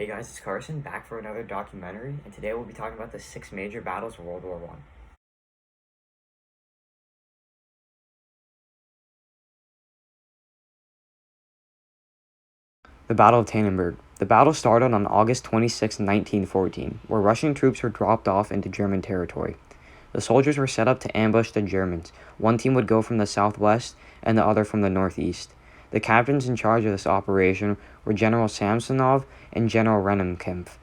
Hey guys, it's Carson, back for another documentary, and today we'll be talking about the 6 major battles of World War I. The Battle of Tannenberg. The battle started on August 26, 1914, where Russian troops were dropped off into German territory. The soldiers were set up to ambush the Germans. One team would go from the southwest and the other from the northeast. The captains in charge of this operation were General Samsonov and General Rennenkampf,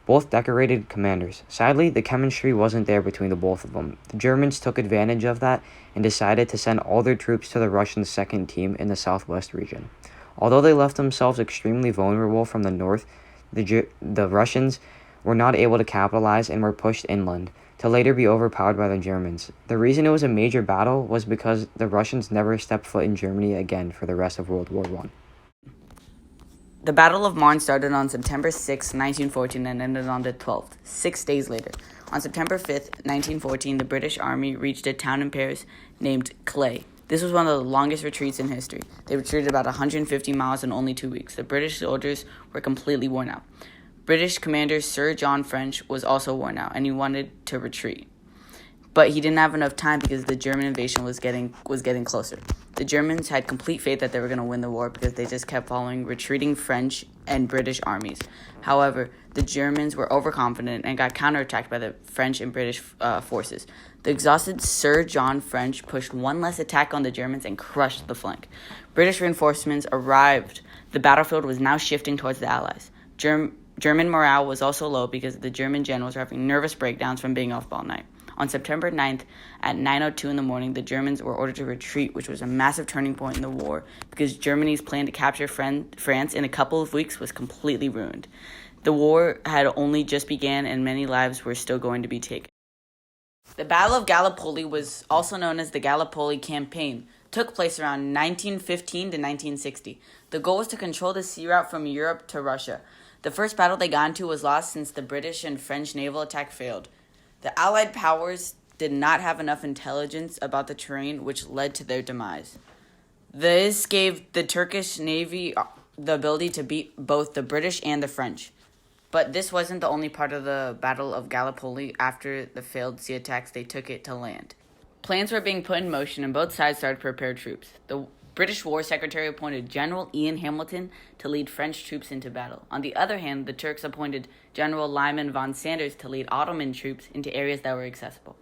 both decorated commanders. Sadly, the chemistry wasn't there between the both of them. The Germans took advantage of that and decided to send all their troops to the Russian second team in the southwest region. Although they left themselves extremely vulnerable from the north, the Russians were not able to capitalize and were pushed inland, to later be overpowered by the Germans. The reason it was a major battle was because the Russians never stepped foot in Germany again for the rest of World War I. The Battle of Marne started on September 6, 1914 and ended on the 12th, 6 days later. On September 5, 1914, the British Army reached a town in Paris named Calais. This was one of the longest retreats in history. They retreated about 150 miles in only 2 weeks. The British soldiers were completely worn out. British commander Sir John French was also worn out, and he wanted to retreat. But he didn't have enough time because the German invasion was getting closer. The Germans had complete faith that they were going to win the war because they just kept following retreating French and British armies. However, the Germans were overconfident and got counterattacked by the French and British forces. The exhausted Sir John French pushed one less attack on the Germans and crushed the flank. British reinforcements arrived. The battlefield was now shifting towards the Allies. German morale was also low because the German generals were having nervous breakdowns from being off all night. On September 9th, at 9:02 in the morning, the Germans were ordered to retreat, which was a massive turning point in the war because Germany's plan to capture France in a couple of weeks was completely ruined. The war had only just begun and many lives were still going to be taken. The Battle of Gallipoli, was also known as the Gallipoli Campaign, took place around 1915 to 1960. The goal was to control the sea route from Europe to Russia. The first battle they got into was lost since the British and French naval attack failed. The Allied powers did not have enough intelligence about the terrain, which led to their demise. This gave the Turkish Navy the ability to beat both the British and the French. But this wasn't the only part of the Battle of Gallipoli. After the failed sea attacks, they took it to land. Plans were being put in motion, and both sides started to prepare troops. The British War Secretary appointed General Ian Hamilton to lead French troops into battle. On the other hand, the Turks appointed General Lyman von Sanders to lead Ottoman troops into areas that were accessible.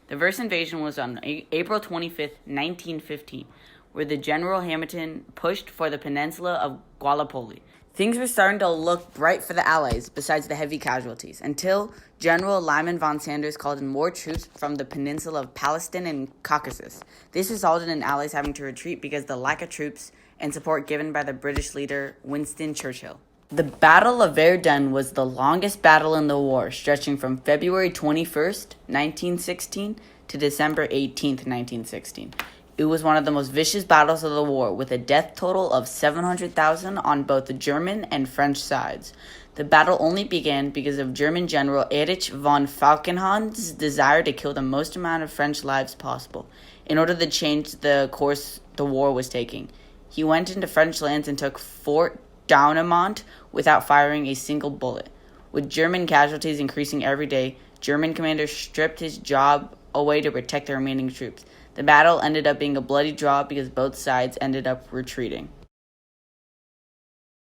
The first invasion was on April 25, 1915, where the General Hamilton pushed for the peninsula of Gallipoli. Things were starting to look bright for the Allies, besides the heavy casualties, until General Lyman von Sanders called in more troops from the peninsula of Palestine and Caucasus. This resulted in Allies having to retreat because of the lack of troops and support given by the British leader Winston Churchill. The Battle of Verdun was the longest battle in the war, stretching from February 21st, 1916 to December 18th, 1916. It was one of the most vicious battles of the war, with a death total of 700,000 on both the German and French sides. The battle only began because of German General Erich von Falkenhayn's desire to kill the most amount of French lives possible, in order to change the course the war was taking. He went into French lands and took Fort Douaumont without firing a single bullet. With German casualties increasing every day, German commanders stripped his job away to protect the remaining troops. The battle ended up being a bloody draw because both sides ended up retreating.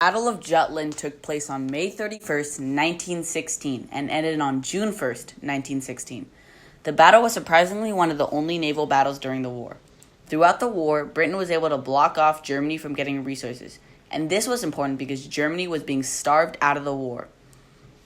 The Battle of Jutland took place on May 31st, 1916, and ended on June 1st, 1916. The battle was surprisingly one of the only naval battles during the war. Throughout the war, Britain was able to block off Germany from getting resources, and this was important because Germany was being starved out of the war.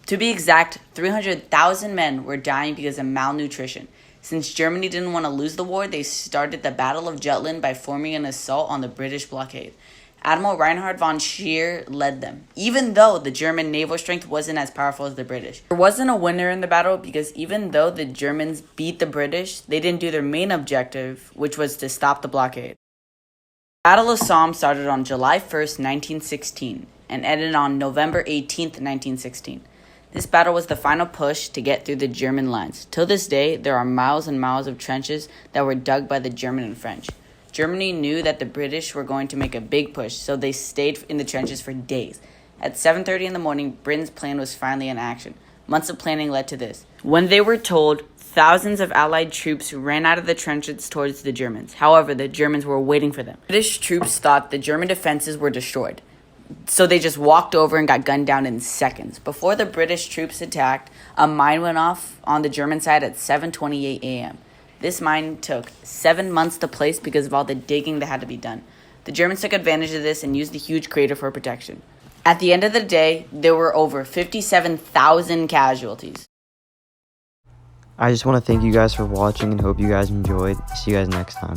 To be exact, 300,000 men were dying because of malnutrition. Since Germany didn't want to lose the war, they started the Battle of Jutland by forming an assault on the British blockade. Admiral Reinhard von Scheer led them, even though the German naval strength wasn't as powerful as the British. There wasn't a winner in the battle because even though the Germans beat the British, they didn't do their main objective, which was to stop the blockade. The Battle of Somme started on July 1st, 1916, and ended on November 18th, 1916. This battle was the final push to get through the German lines. Till this day, there are miles and miles of trenches that were dug by the German and French. Germany knew that the British were going to make a big push, so they stayed in the trenches for days. At 7:30 in the morning, Britain's plan was finally in action. Months of planning led to this. When they were told, thousands of Allied troops ran out of the trenches towards the Germans. However, the Germans were waiting for them. British troops thought the German defenses were destroyed, so they just walked over and got gunned down in seconds. Before the British troops attacked, a mine went off on the German side at 7:28 a.m. This mine took 7 months to place because of all the digging that had to be done. The Germans took advantage of this and used the huge crater for protection. At the end of the day, there were over 57,000 casualties. I just want to thank you guys for watching and hope you guys enjoyed. See you guys next time.